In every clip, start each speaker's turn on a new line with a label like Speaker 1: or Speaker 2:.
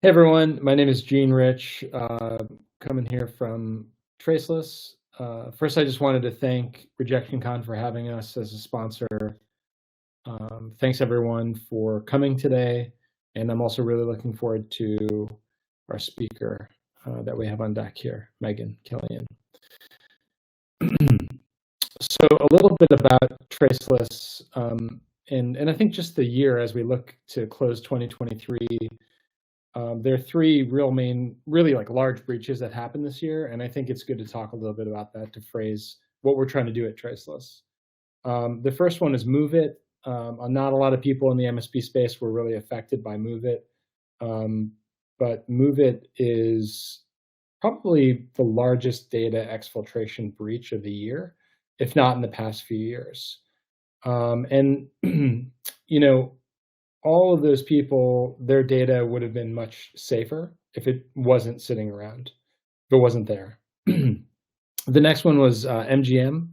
Speaker 1: Hey everyone, my name is Gene Rich, coming here from Traceless. First, I just wanted to thank Rejection Con for having us as a sponsor. Thanks everyone for coming today, and I'm also really looking forward to our speaker that we have on deck here, Megan Killion. So a little bit about Traceless, and I think just the year as we look to close 2023. There are three really like large breaches that happened this year, and I think it's good to talk a little bit about that to phrase what we're trying to do at Traceless. The first one is Move It. Not a lot of people in the MSP space were really affected by Move It, but Move It is probably the largest data exfiltration breach of the year, if not in the past few years. And you know, all of those people, their data would have been much safer if it wasn't sitting around, if it wasn't there. The next one was MGM.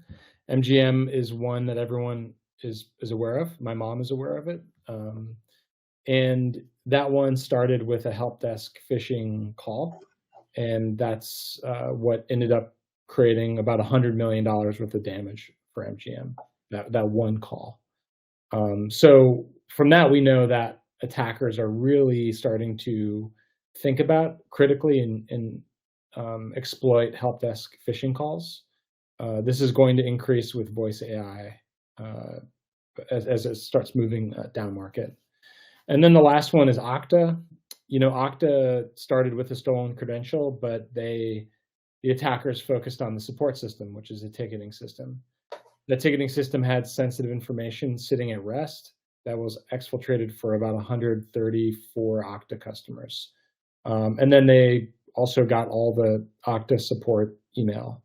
Speaker 1: MGM is one that everyone is aware of. My mom is aware of it. And that one started with a help desk phishing call. And that's what ended up creating about $100 million worth of damage for MGM, that one call. So from that, we know that attackers are really starting to think about critically and exploit help desk phishing calls. This is going to increase with voice AI as it starts moving down market. And then the last one is Okta. You know, Okta started with a stolen credential, but the attackers focused on the support system, which is a ticketing system. The ticketing system had sensitive information sitting at rest that was exfiltrated for about 134 Okta customers. And then they also got all the Okta support email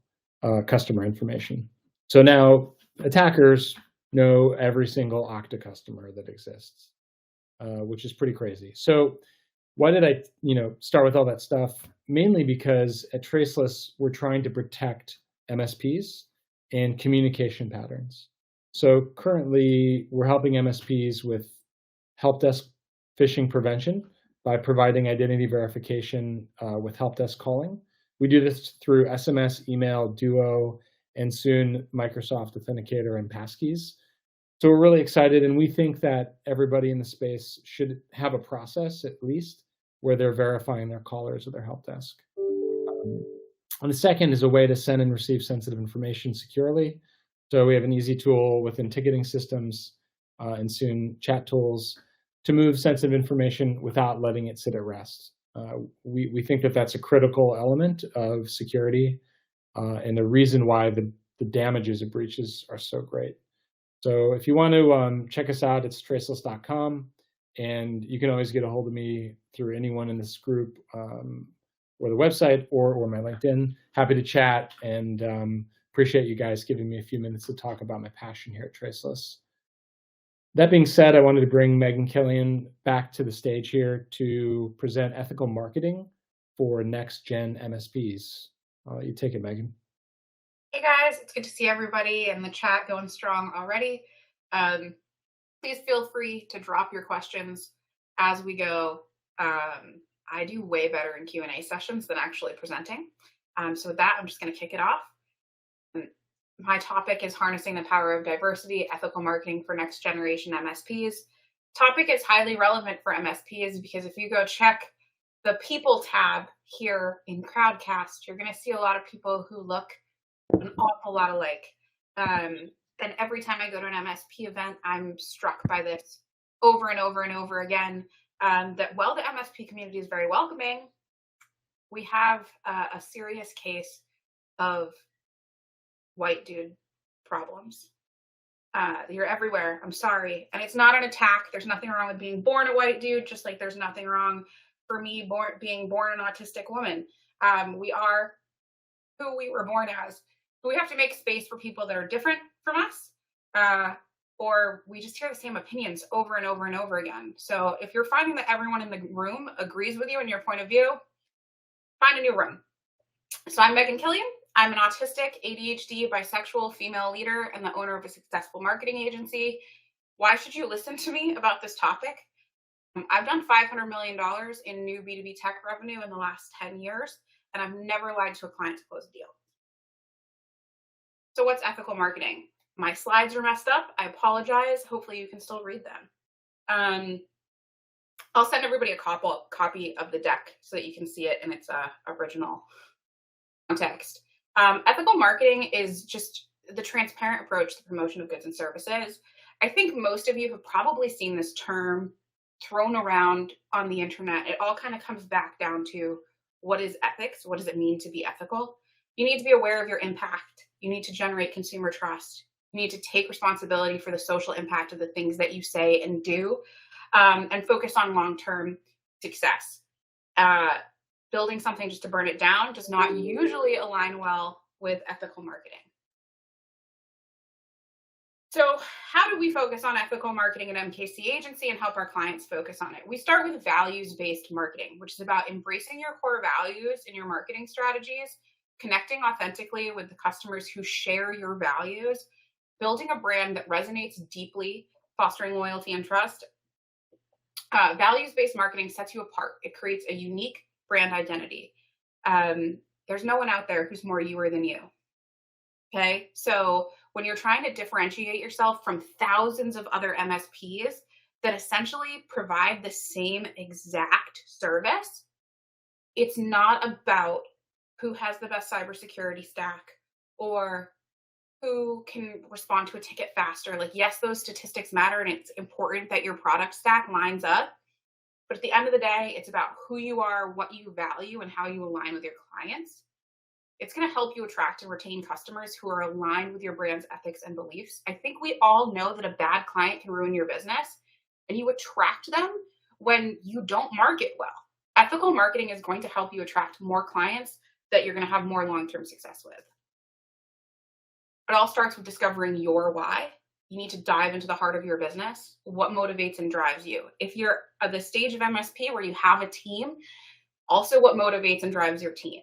Speaker 1: customer information. So now attackers know every single Okta customer that exists, which is pretty crazy. So why did I start with all that stuff? Mainly because at Traceless, we're trying to protect MSPs and communication patterns. So currently, we're helping MSPs with help desk phishing prevention by providing identity verification with help desk calling. We do this through SMS, email, Duo, and soon Microsoft Authenticator and passkeys. So we're really excited, and we think that everybody in the space should have a process, at least, where they're verifying their callers or their help desk. And the second is a way to send and receive sensitive information securely. So we have an easy tool within ticketing systems and soon chat tools to move sensitive information without letting it sit at rest. We think that that's a critical element of security and the reason why the damages of breaches are so great. So if you want to check us out, it's traceless.com, and you can always get a hold of me through anyone in this group or the website or my LinkedIn. Happy to chat, and appreciate you guys giving me a few minutes to talk about my passion here at Traceless. That being said, I wanted to bring Megan Killion back to the stage here to present ethical marketing for Next-Gen MSPs. I'll let you take it, Megan.
Speaker 2: Hey guys, it's good to see everybody in the chat going strong already. Please feel free to drop your questions as we go. I do way better in Q&A sessions than actually presenting. So with that, I'm just going to kick it off. My topic is harnessing the power of diversity, ethical marketing for next generation MSPs. Topic is highly relevant for MSPs because if you go check the people tab here in Crowdcast, you're going to see a lot of people who look an awful lot alike. And every time I go to an MSP event, I'm struck by this over and over and over again. That while the MSP community is very welcoming, we have a serious case of white dude problems. You're everywhere. I'm sorry. And it's not an attack. There's nothing wrong with being born a white dude, just like there's nothing wrong for me being born an autistic woman. We are who we were born as. But we have to make space for people that are different from us. Or we just hear the same opinions over and over and over again. So if you're finding that everyone in the room agrees with you and your point of view, find a new room. So I'm Megan Killion. I'm an autistic, ADHD, bisexual female leader and the owner of a successful marketing agency. Why should you listen to me about this topic? I've done $500 million in new B2B tech revenue in the last 10 years, and I've never lied to a client to close a deal. So what's ethical marketing? My slides are messed up. I apologize. Hopefully you can still read them. I'll send everybody a copy of the deck so that you can see it in its original context. Ethical marketing is just the transparent approach to the promotion of goods and services. I think most of you have probably seen this term thrown around on the internet. It all kind of comes back down to what is ethics? What does it mean to be ethical? You need to be aware of your impact. You need to generate consumer trust. You need to take responsibility for the social impact of the things that you say and do, and focus on long-term success. Building something just to burn it down does not usually align well with ethical marketing. So how do we focus on ethical marketing at MKC Agency and help our clients focus on it? We start with values-based marketing, which is about embracing your core values in your marketing strategies, connecting authentically with the customers who share your values, building a brand that resonates deeply, fostering loyalty and trust. Values-based marketing sets you apart. It creates a unique brand identity. There's no one out there who's more youer than you. Okay, so when you're trying to differentiate yourself from thousands of other MSPs that essentially provide the same exact service, it's not about who has the best cybersecurity stack or who can respond to a ticket faster. Like, yes, those statistics matter and it's important that your product stack lines up. But at the end of the day, it's about who you are, what you value, and how you align with your clients. It's going to help you attract and retain customers who are aligned with your brand's ethics and beliefs. I think we all know that a bad client can ruin your business, and you attract them when you don't market well. Ethical marketing is going to help you attract more clients that you're going to have more long-term success with. It all starts with discovering your why. You need to dive into the heart of your business. What motivates and drives you? If you're at the stage of MSP where you have a team, also what motivates and drives your team.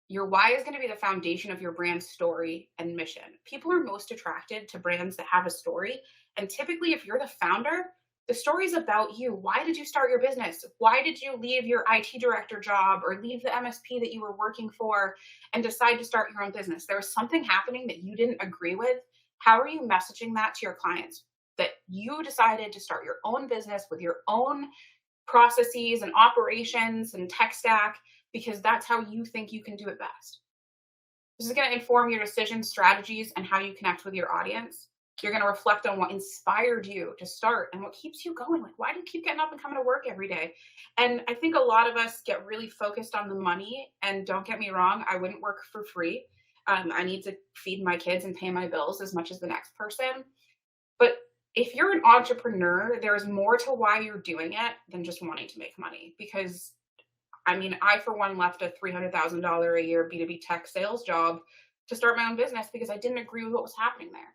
Speaker 2: Your why is going to be the foundation of your brand's story and mission. People are most attracted to brands that have a story. And typically, if you're the founder, the story is about you. Why did you start your business? Why did you leave your IT director job or leave the MSP that you were working for and decide to start your own business? There was something happening that you didn't agree with. How are you messaging that to your clients? That you decided to start your own business with your own processes and operations and tech stack because that's how you think you can do it best. This is going to inform your decisions, strategies, and how you connect with your audience. You're going to reflect on what inspired you to start and what keeps you going. Like, why do you keep getting up and coming to work every day? And I think a lot of us get really focused on the money. And don't get me wrong, I wouldn't work for free. I need to feed my kids and pay my bills as much as the next person. But if you're an entrepreneur, there's more to why you're doing it than just wanting to make money. Because, I mean, I, for one, left a $300,000 a year B2B tech sales job to start my own business because I didn't agree with what was happening there.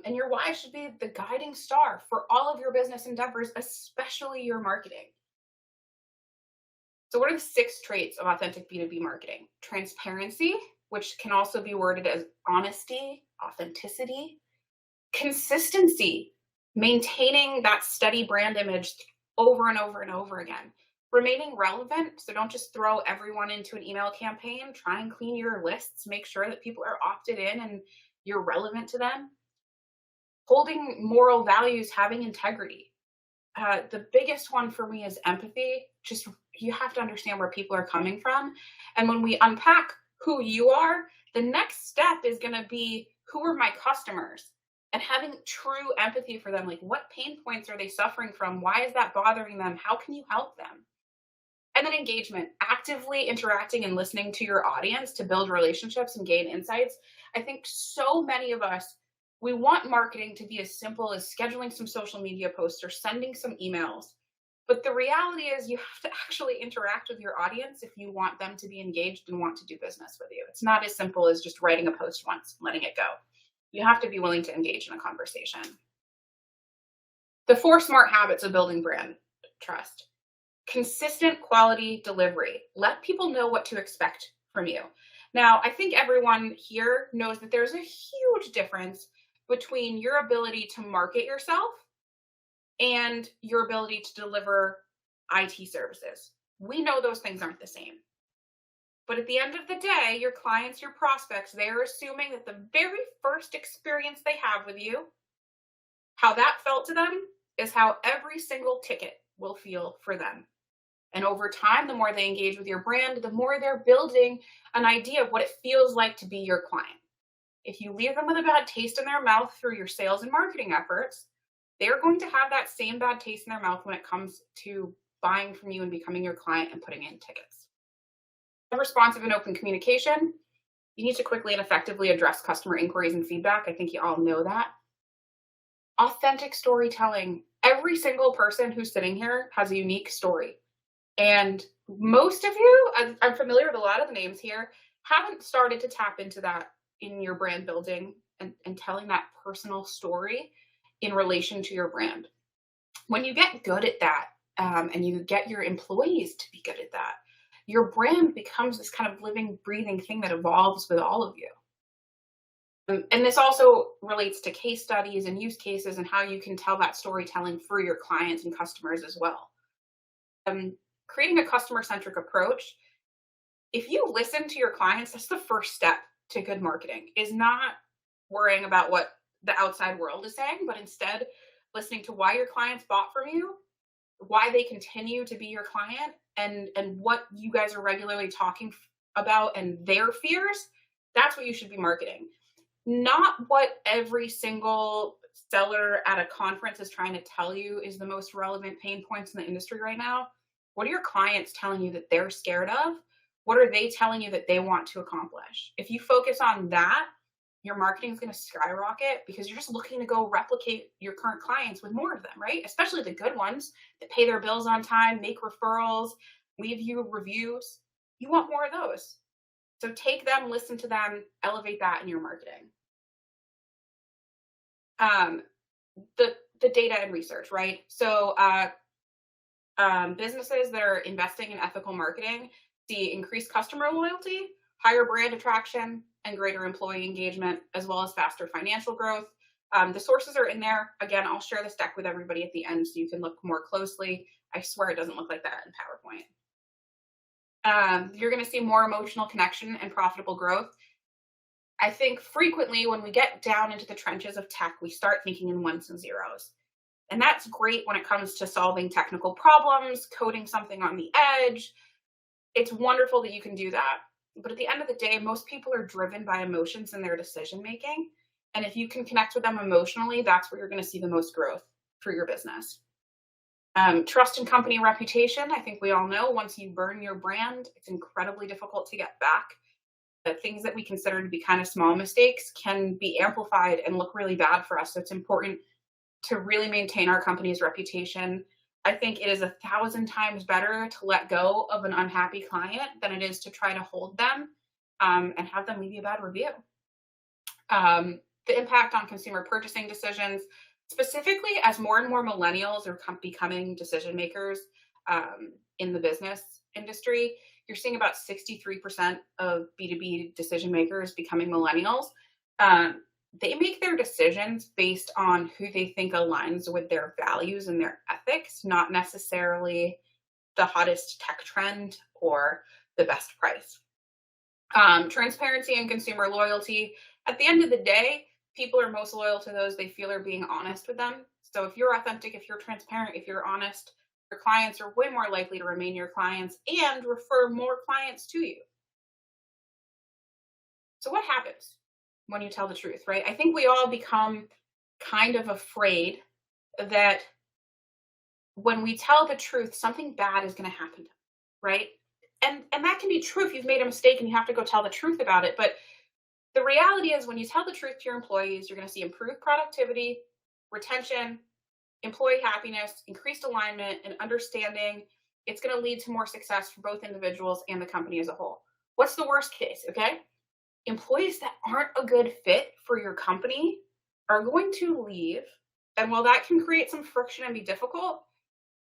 Speaker 2: And your why should be the guiding star for all of your business endeavors, especially your marketing. So what are the 6 traits of authentic B2B marketing? Transparency, which can also be worded as honesty, authenticity, consistency, maintaining that steady brand image over and over and over again, remaining relevant. So don't just throw everyone into an email campaign, try and clean your lists, make sure that people are opted in and you're relevant to them. Holding moral values, having integrity. The biggest one for me is empathy. Just, you have to understand where people are coming from. And when we unpack who you are, the next step is going to be, who are my customers? And having true empathy for them. Like, what pain points are they suffering from? Why is that bothering them? How can you help them? And then engagement, actively interacting and listening to your audience to build relationships and gain insights. I think so many of us, we want marketing to be as simple as scheduling some social media posts or sending some emails. But the reality is you have to actually interact with your audience if you want them to be engaged and want to do business with you. It's not as simple as just writing a post once and letting it go. You have to be willing to engage in a conversation. The 4 smart habits of building brand trust. Consistent quality delivery. Let people know what to expect from you. Now, I think everyone here knows that there's a huge difference between your ability to market yourself and your ability to deliver IT services. We know those things aren't the same. But at the end of the day, your clients, your prospects, they're assuming that the very first experience they have with you, how that felt to them, is how every single ticket will feel for them. And over time, the more they engage with your brand, the more they're building an idea of what it feels like to be your client. If you leave them with a bad taste in their mouth through your sales and marketing efforts, they're going to have that same bad taste in their mouth when it comes to buying from you and becoming your client and putting in tickets. Responsive and open communication. You need to quickly and effectively address customer inquiries and feedback. I think you all know that. Authentic storytelling. Every single person who's sitting here has a unique story. And most of you, I'm familiar with a lot of the names here, haven't started to tap into that in your brand building and telling that personal story in relation to your brand. When you get good at that, and you get your employees to be good at that, your brand becomes this kind of living, breathing thing that evolves with all of you. And this also relates to case studies and use cases and how you can tell that storytelling for your clients and customers as well. Creating a customer-centric approach. If you listen to your clients, that's the first step to good marketing, is not worrying about what the outside world is saying, but instead listening to why your clients bought from you, why they continue to be your client, and what you guys are regularly talking about and their fears. That's what you should be marketing. Not what every single seller at a conference is trying to tell you is the most relevant pain points in the industry right now. What are your clients telling you that they're scared of? What are they telling you that they want to accomplish? If you focus on that, your marketing is going to skyrocket because you're just looking to go replicate your current clients with more of them, right? Especially the good ones that pay their bills on time, make referrals, leave you reviews. You want more of those. So take them, listen to them, elevate that in your marketing. The data and research, right? So businesses that are investing in ethical marketing see increased customer loyalty, higher brand attraction, and greater employee engagement, as well as faster financial growth. The sources are in there. Again, I'll share this deck with everybody at the end so you can look more closely. I swear it doesn't look like that in PowerPoint. You're going to see more emotional connection and profitable growth. I think frequently when we get down into the trenches of tech, we start thinking in ones and zeros. And that's great when it comes to solving technical problems, coding something on the edge. It's wonderful that you can do that. But at the end of the day, most people are driven by emotions in their decision making. And if you can connect with them emotionally, that's where you're going to see the most growth for your business. Trust and company reputation. I think we all know once you burn your brand, it's incredibly difficult to get back. Things that we consider to be kind of small mistakes can be amplified and look really bad for us. So it's important to really maintain our company's reputation. I think it is 1,000 times better to let go of an unhappy client than it is to try to hold them and have them leave you a bad review. The impact on consumer purchasing decisions, specifically as more and more millennials are becoming decision makers in the business industry. You're seeing about 63% of B2B decision makers becoming millennials. They make their decisions based on who they think aligns with their values and their ethics, not necessarily the hottest tech trend or the best price. Transparency and consumer loyalty. At the end of the day, people are most loyal to those they feel are being honest with them. So if you're authentic, if you're transparent, if you're honest, your clients are way more likely to remain your clients and refer more clients to you. So what happens when you tell the truth, right? I think we all become kind of afraid that when we tell the truth, something bad is going to happen, right? And that can be true if you've made a mistake and you have to go tell the truth about it. But the reality is when you tell the truth to your employees, you're going to see improved productivity, retention, employee happiness, increased alignment, and understanding. It's going to lead to more success for both individuals and the company as a whole. What's the worst case, okay? Employees that aren't a good fit for your company are going to leave. And while that can create some friction and be difficult,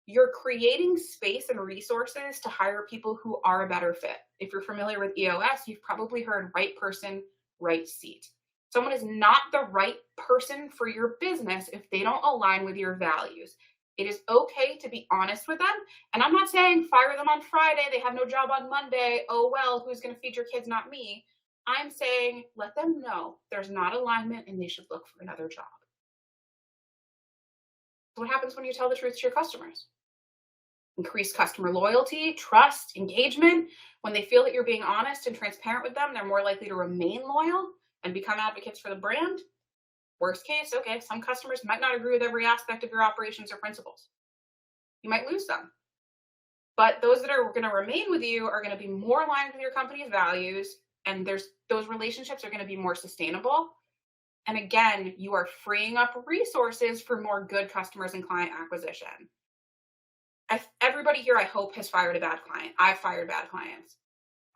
Speaker 2: you're creating space and resources to hire people who are a better fit. If you're familiar with EOS, you've probably heard right person, right seat. Someone is not the right person for your business if they don't align with your values. It is okay to be honest with them. And I'm not saying fire them on Friday, they have no job on Monday. Oh, well, who's going to feed your kids? Not me. I'm saying let them know there's not alignment and they should look for another job. So what happens when you tell the truth to your customers? Increase customer loyalty, trust, engagement. When they feel that you're being honest and transparent with them, they're more likely to remain loyal and become advocates for the brand. Worst case, okay, some customers might not agree with every aspect of your operations or principles. You might lose them. But those that are going to remain with you are going to be more aligned with your company's values, and those relationships are going to be more sustainable. And again, you are freeing up resources for more good customers and client acquisition. Everybody here, I hope, has fired a bad client. I've fired bad clients.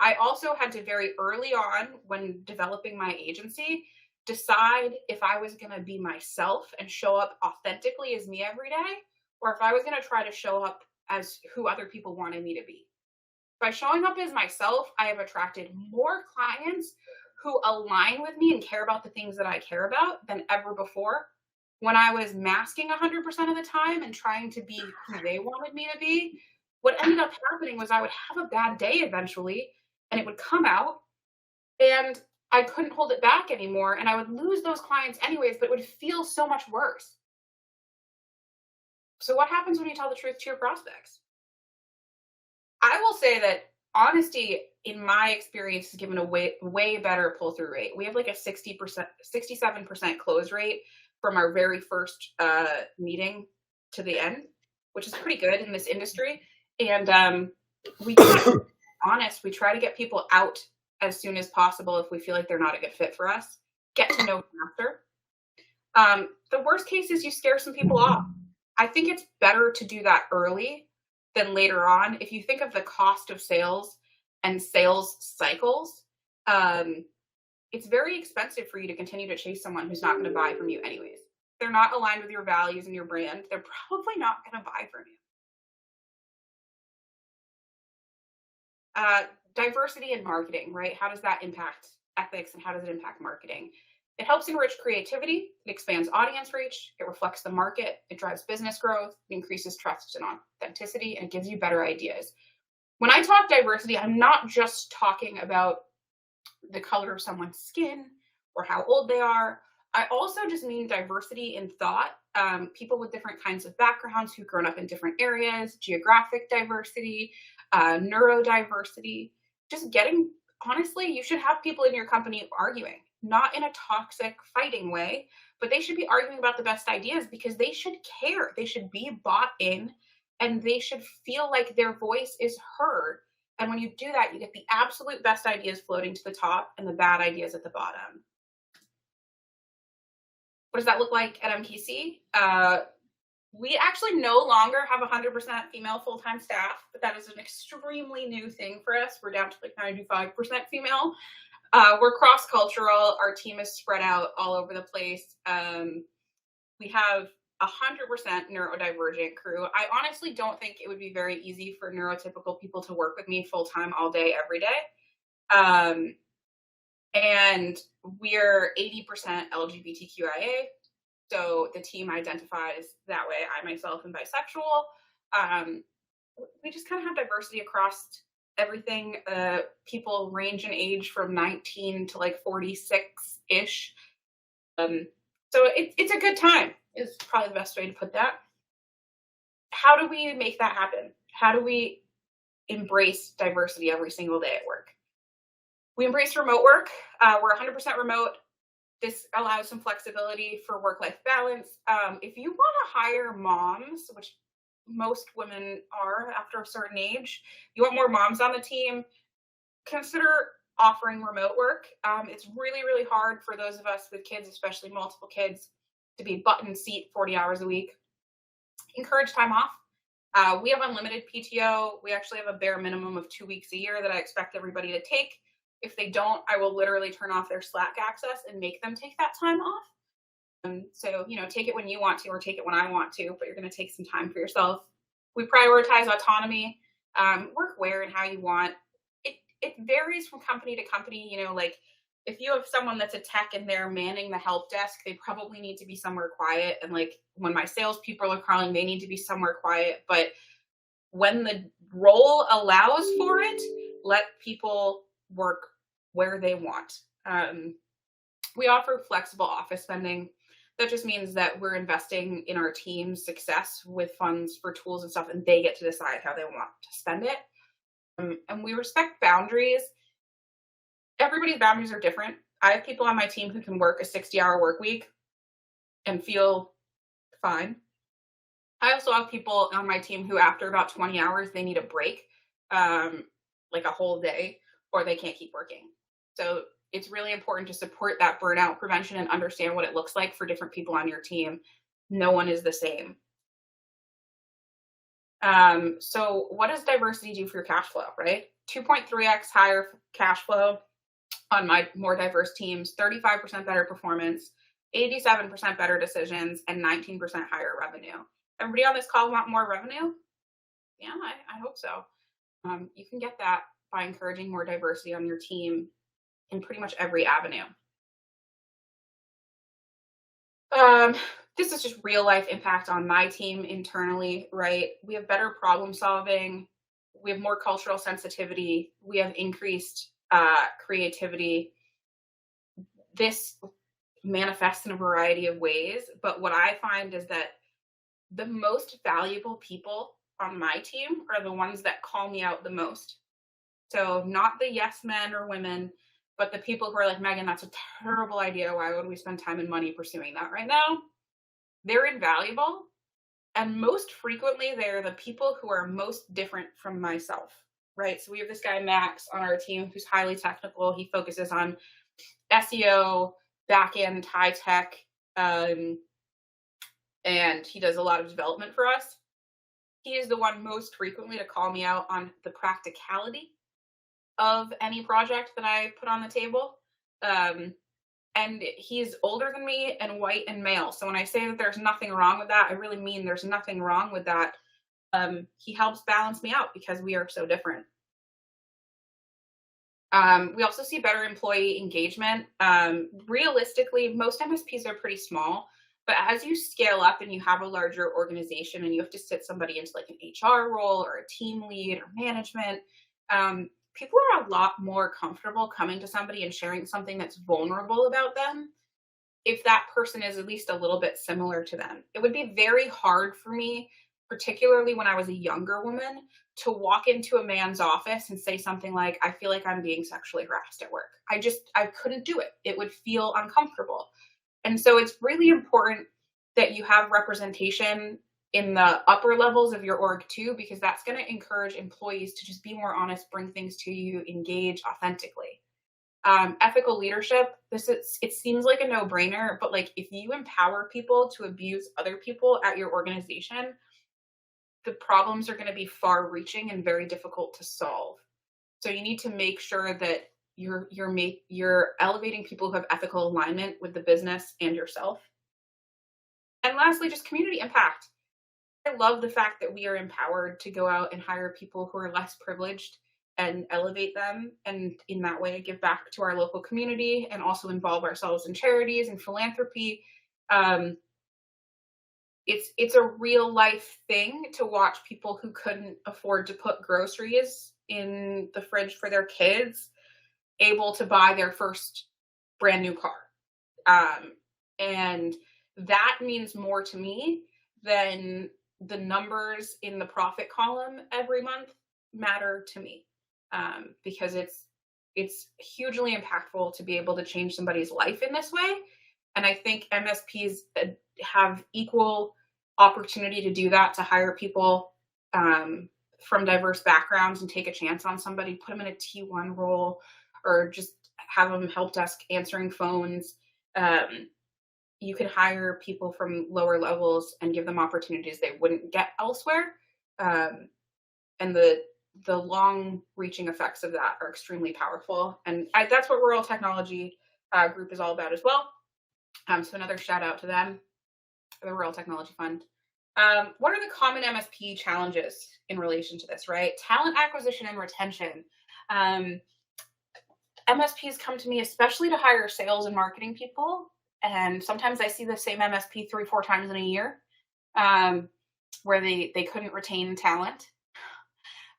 Speaker 2: I also had to very early on, when developing my agency, decide if I was going to be myself and show up authentically as me every day, or if I was going to try to show up as who other people wanted me to be. By showing up as myself, I have attracted more clients who align with me and care about the things that I care about than ever before. When I was masking 100% of the time and trying to be who they wanted me to be, what ended up happening was I would have a bad day eventually, and it would come out, and I couldn't hold it back anymore, and I would lose those clients anyways, but it would feel so much worse. So what happens when you tell the truth to your prospects? I will say that honesty, in my experience, has given a way better pull-through rate. We have like a 67% close rate from our very first meeting to the end, which is pretty good in this industry. And we try to be honest. We try to get people out as soon as possible if we feel like they're not a good fit for us. Get to know them after. The worst case is you scare some people off. I think it's better to do that early than later on. If you think of the cost of sales and sales cycles, it's very expensive for you to continue to chase someone who's not going to buy from you anyways. If they're not aligned with your values and your brand, they're probably not going to buy from you. Diversity in marketing, right? How does that impact ethics and how does it impact marketing? It helps enrich creativity, it expands audience reach, it reflects the market, it drives business growth, it increases trust and authenticity, and it gives you better ideas. When I talk diversity, I'm not just talking about the color of someone's skin or how old they are. I also just mean diversity in thought, people with different kinds of backgrounds who've grown up in different areas, geographic diversity, neurodiversity. Just honestly, you should have people in your company arguing, not in a toxic fighting way, but they should be arguing about the best ideas because they should care. They should be bought in and they should feel like their voice is heard. And when you do that, you get the absolute best ideas floating to the top and the bad ideas at the bottom. What does that look like at MKC? We actually no longer have 100% female full-time staff, but that is an extremely new thing for us. We're down to like 95% female. We're cross-cultural. Our team is spread out all over the place. We have 100% neurodivergent crew. I honestly don't think it would be very easy for neurotypical people to work with me full-time all day, every day. And we're 80% LGBTQIA. So the team identifies that way. I myself am bisexual. We just kind of have diversity across everything. People range in age from 19 to like 46-ish. So it's a good time is probably the best way to put that. How do we make that happen? How do we embrace diversity every single day at work? We embrace remote work. We're 100% remote. This allows some flexibility for work-life balance. If you want to hire moms, which most women are after a certain age, you want more moms on the team, consider offering remote work. It's really, really hard for those of us with kids, especially multiple kids, to be button seat 40 hours a week. Encourage time off. We have unlimited PTO. We actually have a bare minimum of 2 weeks a year that I expect everybody to take. If they don't, I will literally turn off their Slack access and make them take that time off. So, take it when you want to or take it when I want to, but you're going to take some time for yourself. We prioritize autonomy, work where and how you want. It varies from company to company, like if you have someone that's a tech and they're manning the help desk, they probably need to be somewhere quiet. And like when my salespeople are calling, they need to be somewhere quiet. But when the role allows for it, let people work where they want. We offer flexible office spending. That just means that we're investing in our team's success with funds for tools and stuff, and they get to decide how they want to spend it. And we respect boundaries. Everybody's boundaries are different. I have people on my team who can work a 60-hour work week and feel fine. I also have people on my team who after about 20 hours, they need a break, like a whole day, or they can't keep working. So it's really important to support that burnout prevention and understand what it looks like for different people on your team. No one is the same. So what does diversity do for your cash flow, right? 2.3x higher cash flow on my more diverse teams, 35% better performance, 87% better decisions, and 19% higher revenue. Everybody on this call want more revenue? Yeah, I hope so. You can get that by encouraging more diversity on your team in pretty much every avenue. This is just real life impact on my team internally, right? We have better problem solving. We have more cultural sensitivity. We have increased creativity. This manifests in a variety of ways, but what I find is that the most valuable people on my team are the ones that call me out the most. So not the yes men or women, but the people who are like, Megan, that's a terrible idea. Why would we spend time and money pursuing that right now? They're invaluable. And most frequently, they're the people who are most different from myself, right? So we have this guy, Max, on our team who's highly technical. He focuses on SEO, back-end, high tech, and he does a lot of development for us. He is the one most frequently to call me out on the practicality of any project that I put on the table. And he's older than me and white and male. So when I say that there's nothing wrong with that, I really mean there's nothing wrong with that. He helps balance me out because we are so different. We also see better employee engagement. Realistically, most MSPs are pretty small, but as you scale up and you have a larger organization and you have to sit somebody into like an HR role or a team lead or management, people are a lot more comfortable coming to somebody and sharing something that's vulnerable about them if that person is at least a little bit similar to them. It would be very hard for me, particularly when I was a younger woman, to walk into a man's office and say something like, I feel like I'm being sexually harassed at work. I couldn't do it. It would feel uncomfortable. And so it's really important that you have representation in the upper levels of your org too, because that's going to encourage employees to just be more honest, bring things to you, engage authentically. Ethical leadership, it seems like a no-brainer, but like if you empower people to abuse other people at your organization, the problems are going to be far-reaching and very difficult to solve. So you need to make sure that you're elevating people who have ethical alignment with the business and yourself. And lastly, just community impact. I love the fact that we are empowered to go out and hire people who are less privileged and elevate them, and in that way give back to our local community and also involve ourselves in charities and philanthropy. It's a real life thing to watch people who couldn't afford to put groceries in the fridge for their kids able to buy their first brand new car. And that means more to me than the numbers in the profit column every month matter to me, because it's hugely impactful to be able to change somebody's life in this way. And I think MSPs have equal opportunity to do that, to hire people from diverse backgrounds and take a chance on somebody, put them in a T1 role, or just have them help desk answering phones. You could hire people from lower levels and give them opportunities they wouldn't get elsewhere. And the long-reaching effects of that are extremely powerful. And that's what Rural Technology Group is all about as well. So another shout out to them, the Rural Technology Fund. What are the common MSP challenges in relation to this, right? Talent acquisition and retention. MSPs come to me especially to hire sales and marketing people. And sometimes I see the same MSP 3, 4 times in a year, where they couldn't retain talent,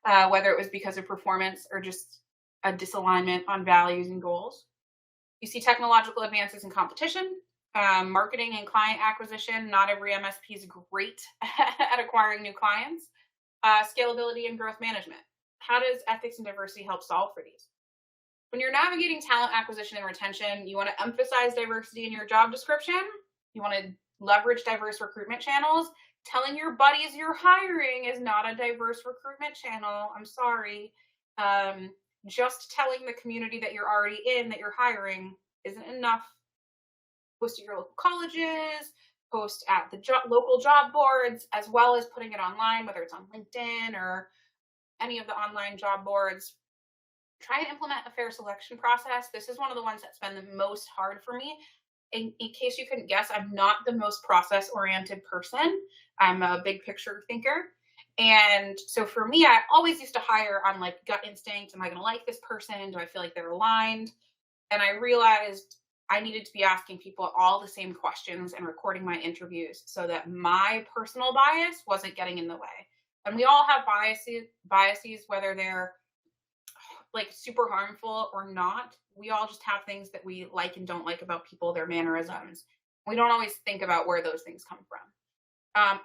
Speaker 2: whether it was because of performance or just a disalignment on values and goals. You see technological advances in competition, marketing and client acquisition. Not every MSP is great at acquiring new clients. Scalability and growth management. How does ethics and diversity help solve for these? When you're navigating talent acquisition and retention, you want to emphasize diversity in your job description. You want to leverage diverse recruitment channels. Telling your buddies you're hiring is not a diverse recruitment channel. I'm sorry. Just telling the community that you're already in that you're hiring isn't enough. Post at your local colleges, post at the local job boards, as well as putting it online, whether it's on LinkedIn or any of the online job boards. Try to implement a fair selection process. This is one of the ones that's been the most hard for me. In case you couldn't guess, I'm not the most process-oriented person. I'm a big picture thinker. And so for me, I always used to hire on like gut instinct. Am I going to like this person? Do I feel like they're aligned? And I realized I needed to be asking people all the same questions and recording my interviews so that my personal bias wasn't getting in the way. And we all have biases, whether they're like super harmful or not. We all just have things that we like and don't like about people, their mannerisms. We don't always think about where those things come from.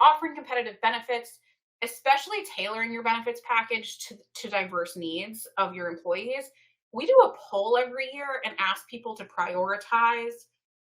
Speaker 2: Offering competitive benefits, especially tailoring your benefits package to diverse needs of your employees. We do a poll every year and ask people to prioritize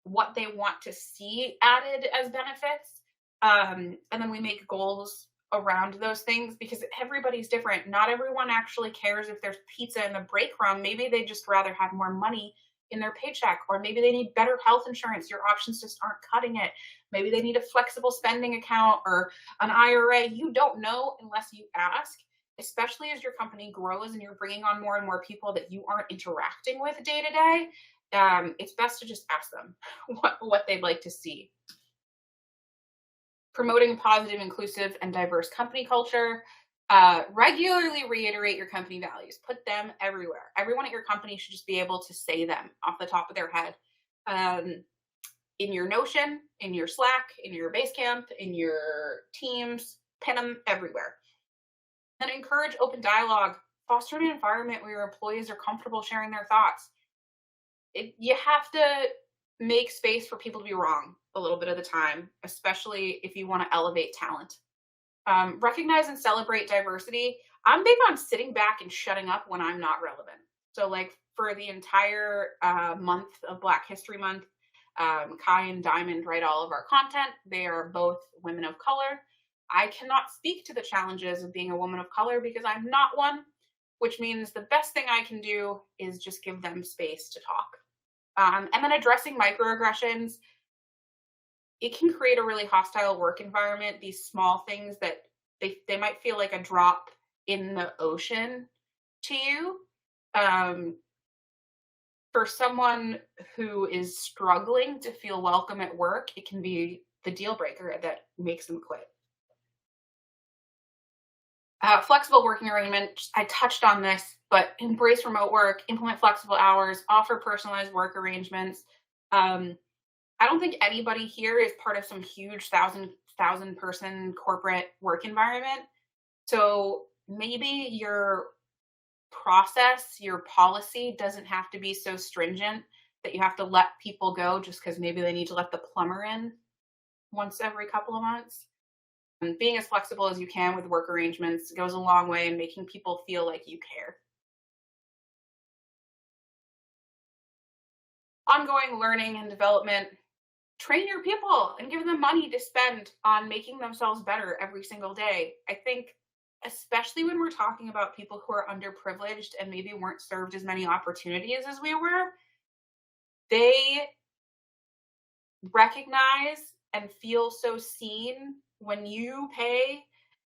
Speaker 2: what they want to see added as benefits. And then we make goals around those things because everybody's different. Not everyone actually cares if there's pizza in the break room. Maybe they just rather have more money in their paycheck, or maybe they need better health insurance. Your options just aren't cutting it. Maybe they need a flexible spending account or an IRA. You don't know unless you ask, especially as your company grows and you're bringing on more and more people that you aren't interacting with day to day. It's best to just ask them what they'd like to see. Promoting positive, inclusive, and diverse company culture. Regularly reiterate your company values. Put them everywhere. Everyone at your company should just be able to say them off the top of their head. In your Notion, in your Slack, in your Basecamp, in your Teams, pin them everywhere. Then encourage open dialogue. Foster an environment where your employees are comfortable sharing their thoughts. You have to make space for people to be wrong a little bit of the time, especially if you want to elevate talent. Recognize and celebrate diversity. I'm big on sitting back and shutting up when I'm not relevant. So like for the entire month of Black History Month, Kai and Diamond write all of our content. They are both women of color. I cannot speak to the challenges of being a woman of color because I'm not one, which means the best thing I can do is just give them space to talk. And then addressing microaggressions. It can create a really hostile work environment. These small things that they might feel like a drop in the ocean to you. For someone who is struggling to feel welcome at work, it can be the deal breaker that makes them quit. Flexible working arrangements. I touched on this, but embrace remote work, implement flexible hours, offer personalized work arrangements. I don't think anybody here is part of some huge thousand person corporate work environment. So maybe your process, your policy doesn't have to be so stringent that you have to let people go just because maybe they need to let the plumber in once every couple of months. And being as flexible as you can with work arrangements goes a long way in making people feel like you care. Ongoing learning and development. Train your people and give them money to spend on making themselves better every single day. I think, especially when we're talking about people who are underprivileged and maybe weren't served as many opportunities as we were, they recognize and feel so seen when you pay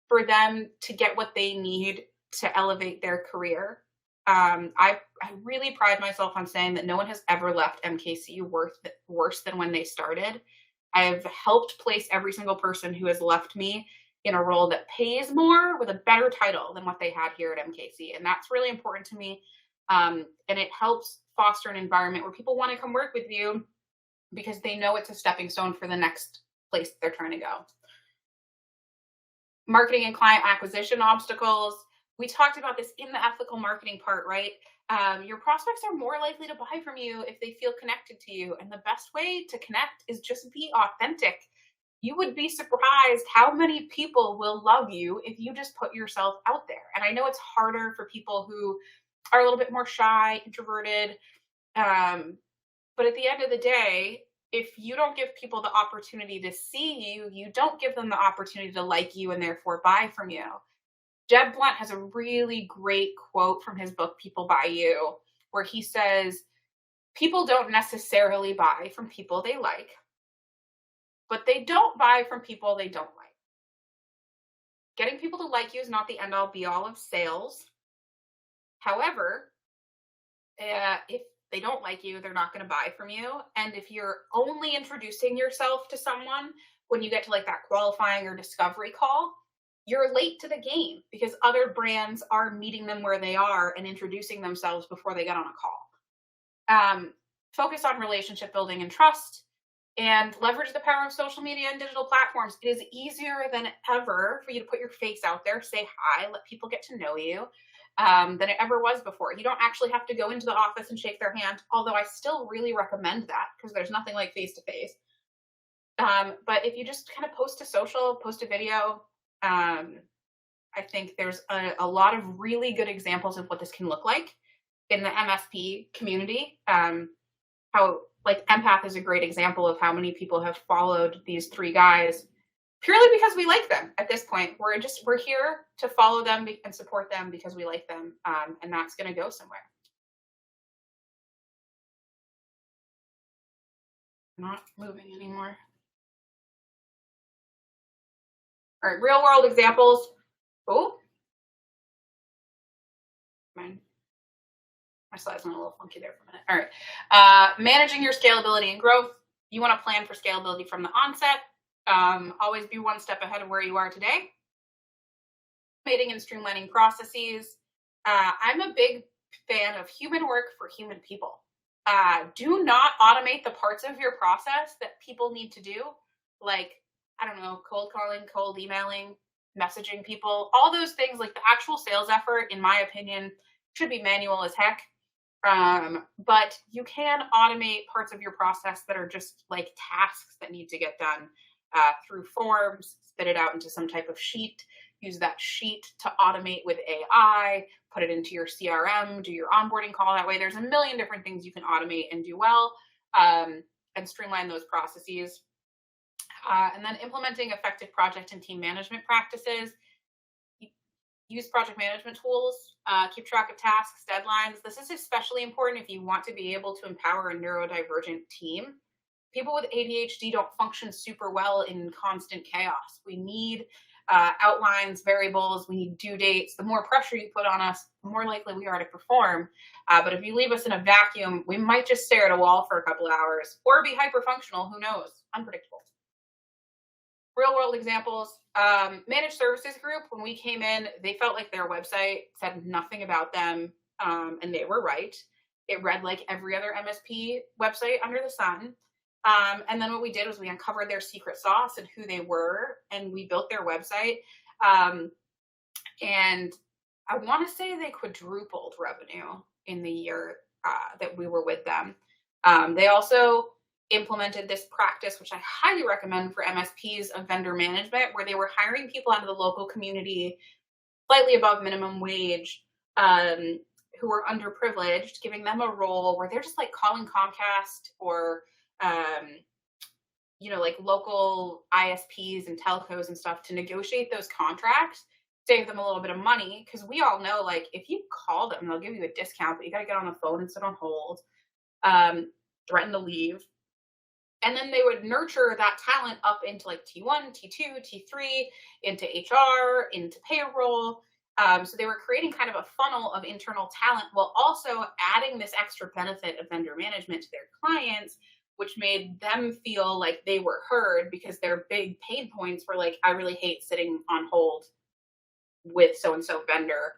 Speaker 2: for them to get what they need to elevate their career. I really pride myself on saying that no one has ever left MKC worse than when they started. I've helped place every single person who has left me in a role that pays more with a better title than what they had here at MKC. And that's really important to me. And it helps foster an environment where people want to come work with you because they know it's a stepping stone for the next place they're trying to go. Marketing and client acquisition obstacles. We talked about this in the ethical marketing part, right? Your prospects are more likely to buy from you if they feel connected to you. And the best way to connect is just be authentic. You would be surprised how many people will love you if you just put yourself out there. And I know it's harder for people who are a little bit more shy, introverted. But at the end of the day, if you don't give people the opportunity to see you, you don't give them the opportunity to like you and therefore buy from you. Jeb Blunt has a really great quote from his book, People Buy You, where he says, people don't necessarily buy from people they like, but they don't buy from people they don't like. Getting people to like you is not the end all be all of sales. However, if they don't like you, they're not going to buy from you. And if you're only introducing yourself to someone when you get to like that qualifying or discovery call, you're late to the game because other brands are meeting them where they are and introducing themselves before they get on a call. Focus on relationship building and trust, and leverage the power of social media and digital platforms. It is easier than ever for you to put your face out there, say hi, let people get to know you, than it ever was before. You don't actually have to go into the office and shake their hand, although I still really recommend that because there's nothing like face-to-face. But if you just kind of post to social, post a video, I think there's a lot of really good examples of what this can look like in the MSP community. How like Empath is a great example of how many people have followed these three guys purely because we like them at this point. We're here to follow them and support them because we like them. And that's going to go somewhere. I'm not moving anymore. All right, real world examples. Oh, my slides went a little funky there for a minute. All right, managing your scalability and growth. You want to plan for scalability from the onset. Always be one step ahead of where you are today. Automating and streamlining processes. I'm a big fan of human work for human people. Do not automate the parts of your process that people need to do, like, I don't know, cold calling, cold emailing, messaging people, all those things. Like the actual sales effort, in my opinion, should be manual as heck. But you can automate parts of your process that are just like tasks that need to get done through forms, spit it out into some type of sheet, use that sheet to automate with AI, put it into your CRM, do your onboarding call that way. There's a million different things you can automate and do well, and streamline those processes. And then implementing effective project and team management practices. Use project management tools, keep track of tasks, deadlines. This is especially important if you want to be able to empower a neurodivergent team. People with ADHD don't function super well in constant chaos. We need outlines, variables, we need due dates. The more pressure you put on us, the more likely we are to perform. But if you leave us in a vacuum, we might just stare at a wall for a couple of hours or be hyperfunctional, who knows, unpredictable. Real world examples, managed services group, when we came in, they felt like their website said nothing about them, and they were right. It read like every other MSP website under the sun. And then what we did was we uncovered their secret sauce and who they were, and we built their website. And I want to say they quadrupled revenue in the year that we were with them. They also implemented this practice, which I highly recommend for MSPs, of vendor management, where they were hiring people out of the local community slightly above minimum wage, who were underprivileged, giving them a role where they're just like calling Comcast or like local ISPs and telcos and stuff to negotiate those contracts, save them a little bit of money. Because we all know, like, if you call them, they'll give you a discount, but you got to get on the phone and sit on hold, threaten to leave. And then they would nurture that talent up into like T1, T2, T3, into HR, into payroll. So they were creating kind of a funnel of internal talent while also adding this extra benefit of vendor management to their clients, which made them feel like they were heard, because their big pain points were like, I really hate sitting on hold with so-and-so vendor.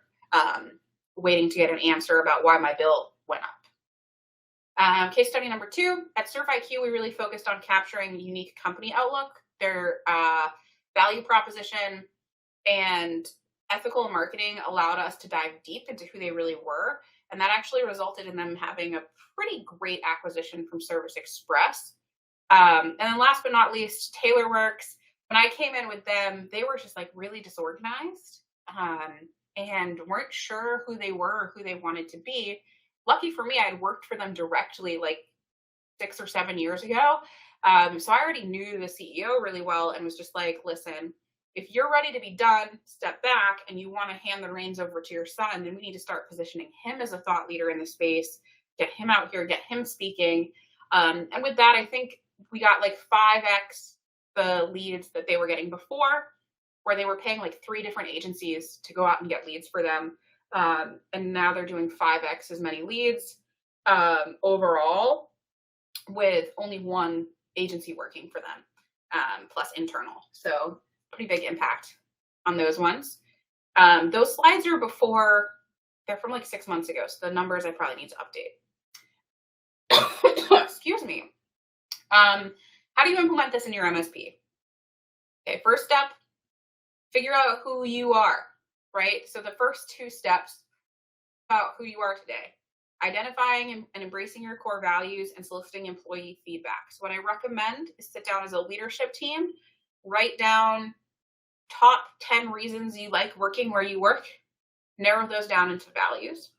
Speaker 2: waiting to get an answer about why my bill went up. Case study number 2, at SurfIQ, we really focused on capturing unique company outlook, their value proposition, and ethical marketing allowed us to dive deep into who they really were. And that actually resulted in them having a pretty great acquisition from Service Express. And then last but not least, TaylorWorks. When I came in with them, they were just like really disorganized and weren't sure who they were or who they wanted to be. Lucky for me, I had worked for them directly like 6 or 7 years ago. So I already knew the CEO really well and was just like, listen, if you're ready to be done, step back, and you want to hand the reins over to your son, then we need to start positioning him as a thought leader in the space, get him out here, get him speaking. And with that, I think we got like 5x the leads that they were getting before, where they were paying like 3 different agencies to go out and get leads for them. And now they're doing 5x as many leads overall, with only 1 agency working for them, plus internal. So pretty big impact on those ones. Those slides are before, they're from like 6 months ago. So the numbers I probably need to update. Excuse me. How do you implement this in your MSP? Okay, first step, figure out who you are, right? So the first 2 steps about who you are today. Identifying and embracing your core values and soliciting employee feedback. So what I recommend is sit down as a leadership team, write down top 10 reasons you like working where you work, narrow those down into values.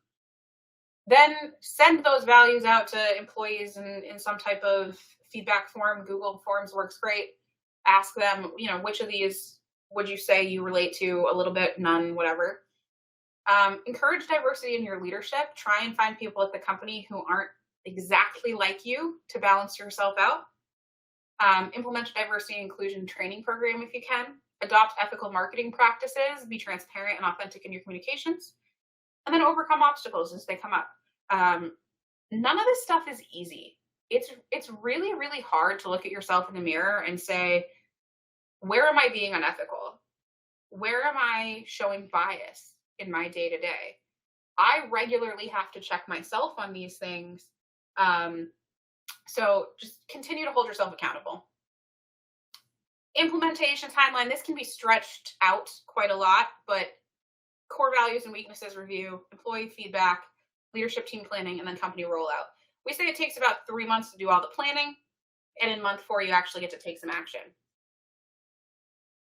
Speaker 2: Then send those values out to employees in some type of feedback form. Google Forms works great. Ask them, which of these would you say you relate to a little bit, none, whatever. Encourage diversity in your leadership. Try and find people at the company who aren't exactly like you to balance yourself out. Implement a diversity and inclusion training program if you can. Adopt ethical marketing practices. Be transparent and authentic in your communications. And then overcome obstacles as they come up. None of this stuff is easy. It's really, really hard to look at yourself in the mirror and say, where am I being unethical? Where am I showing bias in my day-to-day? I regularly have to check myself on these things. So just continue to hold yourself accountable. Implementation timeline, this can be stretched out quite a lot, but core values and weaknesses review, employee feedback, leadership team planning, and then company rollout. We say it takes about 3 months to do all the planning, and in month 4, you actually get to take some action.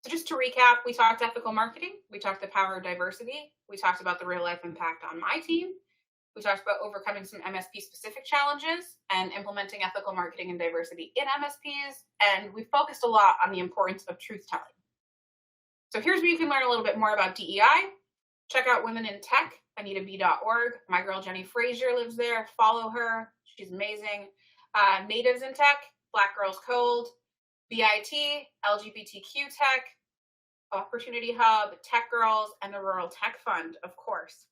Speaker 2: So just to recap, we talked ethical marketing, we talked the power of diversity, we talked about the real life impact on my team, we talked about overcoming some MSP specific challenges and implementing ethical marketing and diversity in MSPs, and we focused a lot on the importance of truth telling. So here's where you can learn a little bit more about DEI. Check out Women in Tech, AnitaB.org. My girl Jenny Frazier lives there. Follow her. She's amazing. Natives in Tech, Black Girls Code, BIT, LGBTQ Tech, Opportunity Hub, Tech Girls, and the Rural Tech Fund, of course.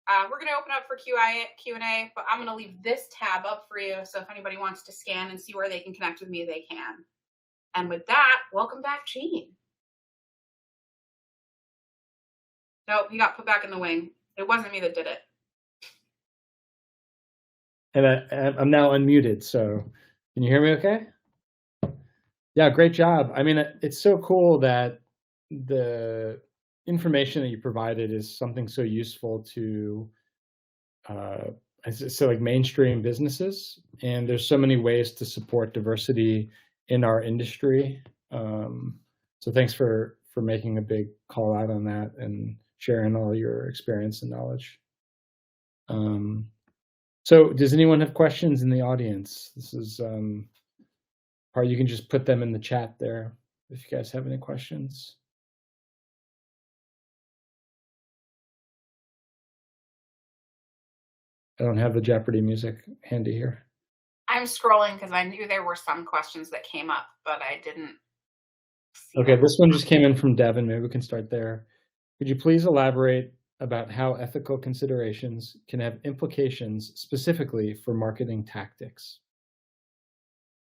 Speaker 2: We're going to open up for Q&A, but I'm going to leave this tab up for you. So if anybody wants to scan and see where they can connect with me, they can. And with that, welcome back, Gene. Nope, he got put back in the wing. It wasn't me that did it.
Speaker 1: And I'm now unmuted, so can you hear me okay? Yeah, great job. I mean, it's so cool that the information that you provided is something so useful to like mainstream businesses, and there's so many ways to support diversity in our industry. So thanks for making a big call out on that and sharing all your experience and knowledge. So does anyone have questions in the audience? This is or you can just put them in the chat there if you guys have any questions. I don't have the Jeopardy music handy here.
Speaker 2: I'm scrolling because I knew there were some questions that came up, but I didn't see
Speaker 1: Okay,
Speaker 2: them.
Speaker 1: this one just came in from Devin. Maybe we can start there. Could you please elaborate about how ethical considerations can have implications specifically for marketing tactics?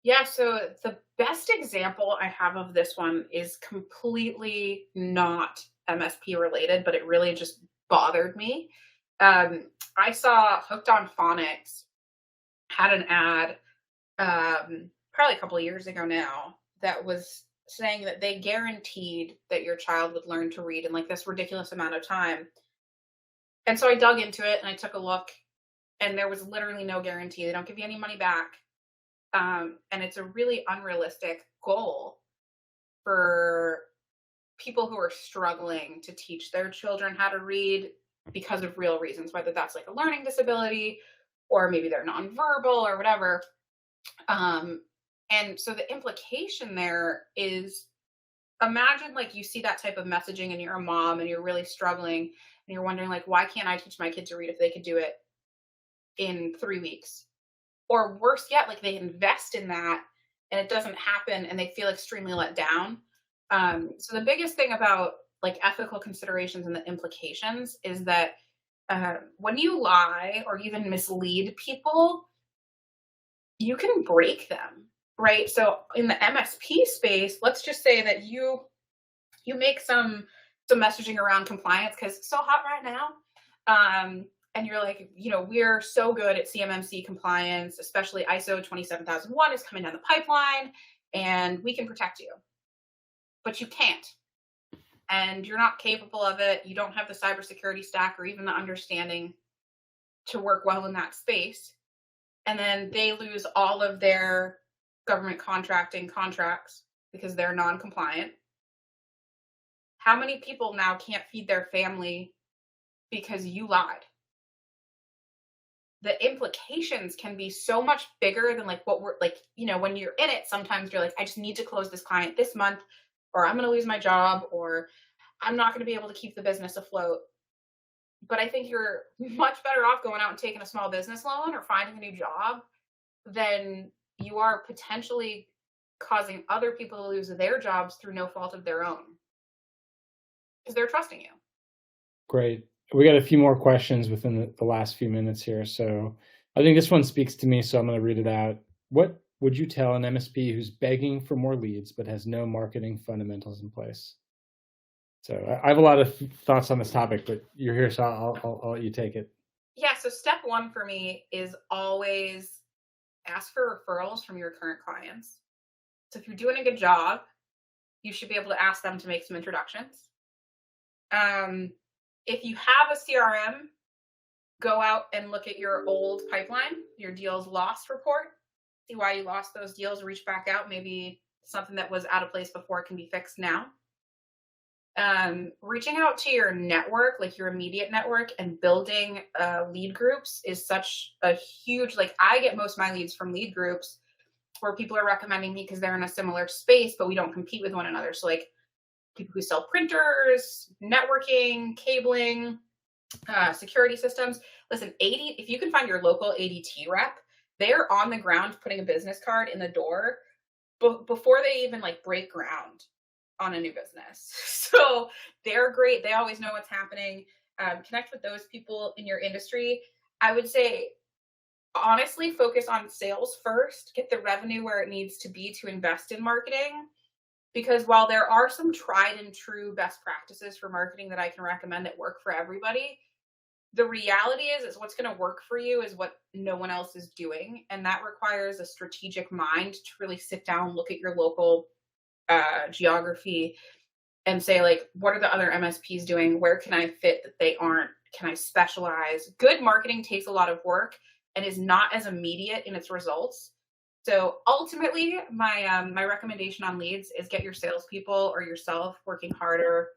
Speaker 2: Yeah, so the best example I have of this one is completely not MSP related, but it really just bothered me. I saw Hooked on Phonics had an ad probably a couple of years ago now that was saying that they guaranteed that your child would learn to read in like this ridiculous amount of time. And so I dug into it and I took a look, and there was literally no guarantee. They don't give you any money back. And it's a really unrealistic goal for people who are struggling to teach their children how to read because of real reasons, whether that's like a learning disability or maybe they're nonverbal or whatever. And so the implication there is, imagine like you see that type of messaging and you're a mom and you're really struggling and you're wondering like, why can't I teach my kid to read if they could do it in 3 weeks? Or worse yet, like they invest in that and it doesn't happen and they feel extremely let down. So the biggest thing about like ethical considerations and the implications is that when you lie or even mislead people, you can break them, right? So in the MSP space, let's just say that you make some messaging around compliance because it's so hot right now. And you're like, we're so good at CMMC compliance, especially ISO 27001 is coming down the pipeline, and we can protect you. But you can't. And you're not capable of it. You don't have the cybersecurity stack or even the understanding to work well in that space. And then they lose all of their government contracting contracts because they're non-compliant. How many people now can't feed their family because you lied? The implications can be so much bigger than like what we're like, when you're in it, sometimes you're like, I just need to close this client this month, or I'm going to lose my job, or I'm not going to be able to keep the business afloat. But I think you're much better off going out and taking a small business loan or finding a new job than you are potentially causing other people to lose their jobs through no fault of their own. Because they're trusting you.
Speaker 1: Great. We got a few more questions within the last few minutes here. So I think this one speaks to me, so I'm going to read it out. What would you tell an MSP who's begging for more leads but has no marketing fundamentals in place? So I have a lot of thoughts on this topic, but you're here, so I'll let you take it.
Speaker 2: Yeah, so step one for me is always ask for referrals from your current clients. So if you're doing a good job, you should be able to ask them to make some introductions. If you have a CRM, go out and look at your old pipeline, your deals lost report, see why you lost those deals, reach back out. Maybe something that was out of place before can be fixed now. Reaching out to your network, like your immediate network, and building lead groups is such a huge, like I get most of my leads from lead groups where people are recommending me because they're in a similar space, but we don't compete with one another. So like people who sell printers, networking, cabling, security systems. Listen, if you can find your local ADT rep, they're on the ground putting a business card in the door before they even like break ground on a new business. So they're great. They always know what's happening. Connect with those people in your industry. I would say, honestly, focus on sales first, get the revenue where it needs to be to invest in marketing. Because while there are some tried and true best practices for marketing that I can recommend that work for everybody, the reality is what's going to work for you is what no one else is doing. And that requires a strategic mind to really sit down, look at your local geography and say, like, what are the other MSPs doing? Where can I fit that they aren't? Can I specialize? Good marketing takes a lot of work and is not as immediate in its results. So ultimately, my recommendation on leads is get your salespeople or yourself working harder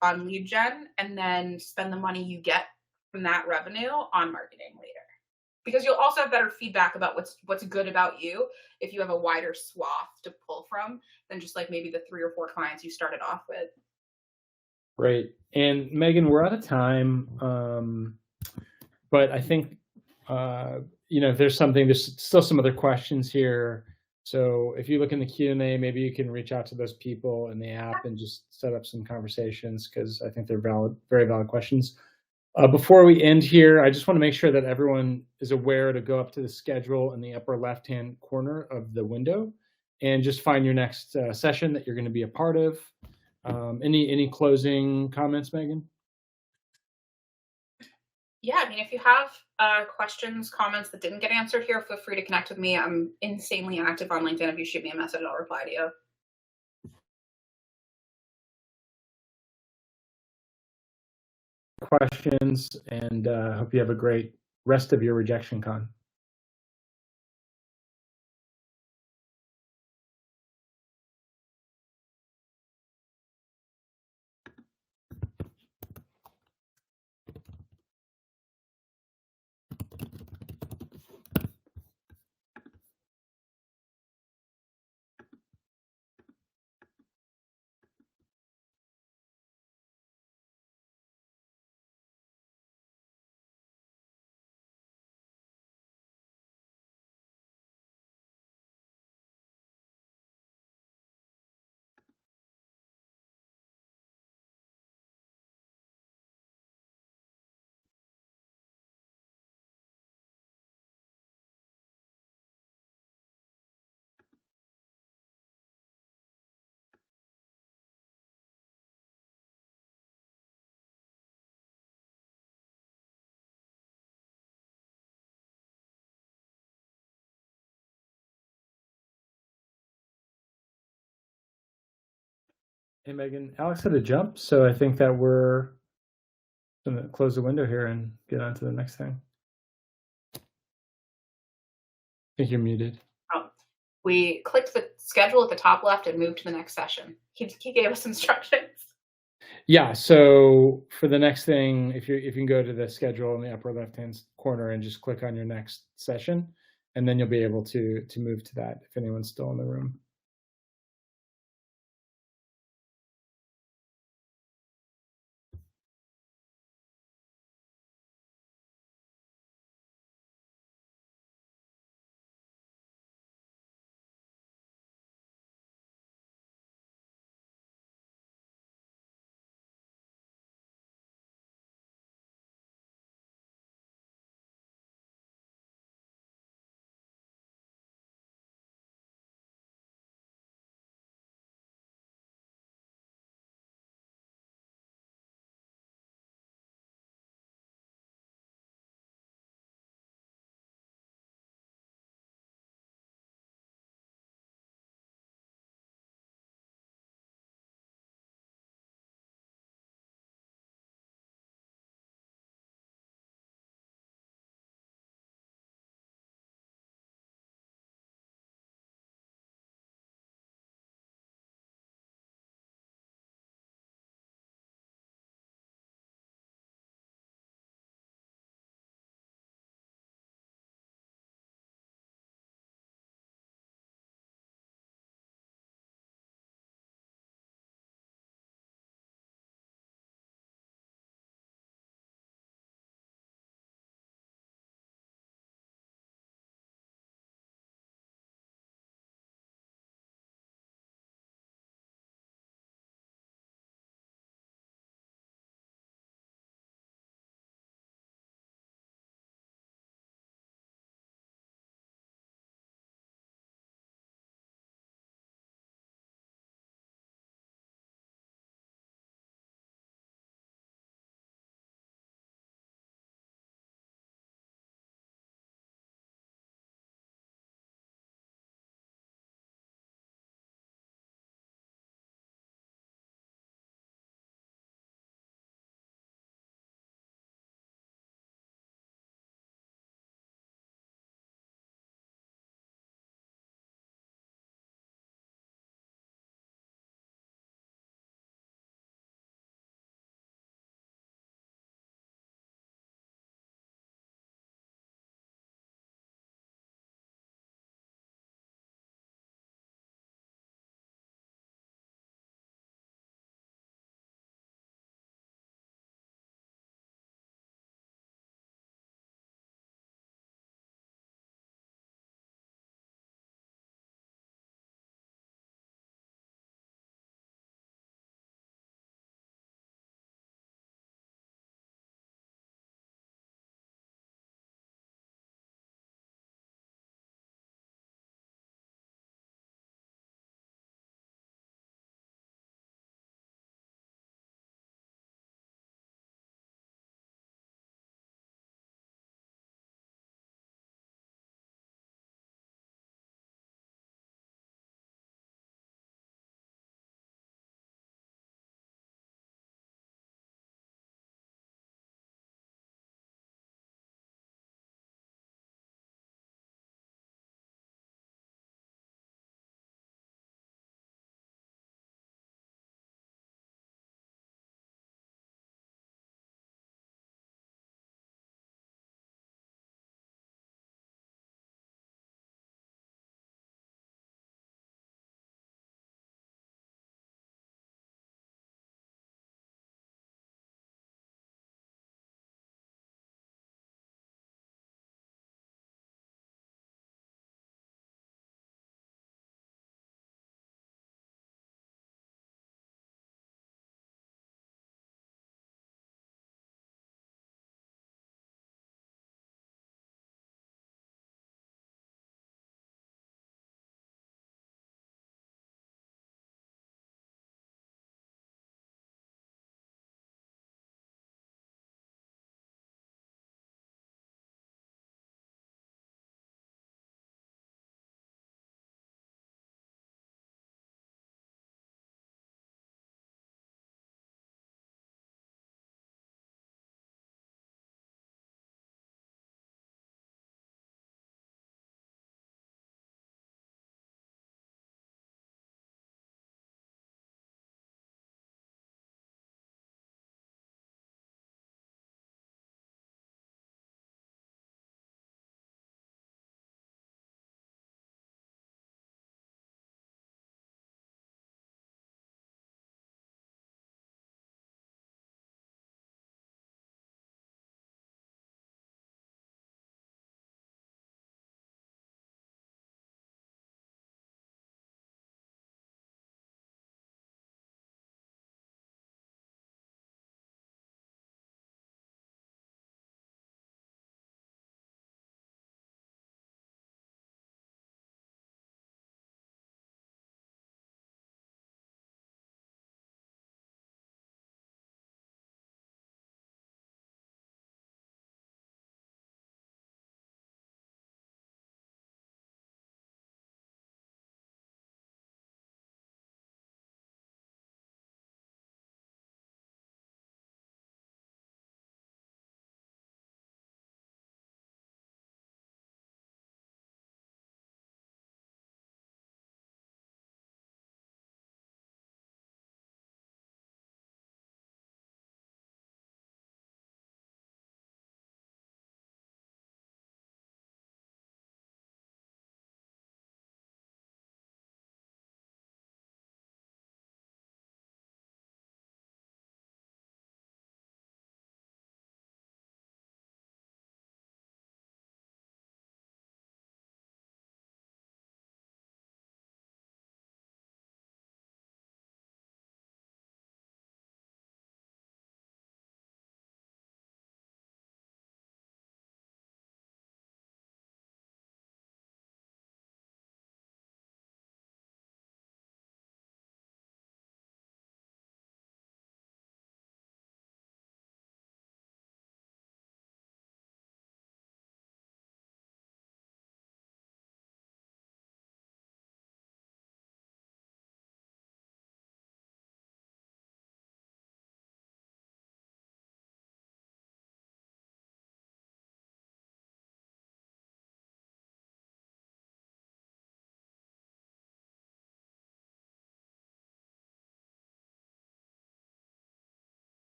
Speaker 2: on lead gen, and then spend the money you get from that revenue on marketing later. Because you'll also have better feedback about what's good about you if you have a wider swath to pull from than just like maybe the 3 or 4 clients you started off with.
Speaker 1: Great. And Megan, we're out of time, but I think there's still some other questions here. So if you look in the Q&A, maybe you can reach out to those people in the app and just set up some conversations, because I think they're very valid questions. Before we end here, I just want to make sure that everyone is aware to go up to the schedule in the upper left-hand corner of the window and just find your next session that you're going to be a part of. Any closing comments, Megan?
Speaker 2: Yeah, I mean, if you have questions, comments that didn't get answered here, feel free to connect with me. I'm insanely active on LinkedIn. If you shoot me a message, I'll reply to you.
Speaker 1: Questions, and hope you have a great rest of your Rejection Con. Hey, Megan, Alex had to jump, so I think that we're going to close the window here and get on to the next thing. I think you're muted.
Speaker 2: Oh, we clicked the schedule at the top left and moved to the next session. He gave us instructions.
Speaker 1: Yeah, so for the next thing, if you can go to the schedule in the upper left-hand corner and just click on your next session, and then you'll be able to move to that if anyone's still in the room.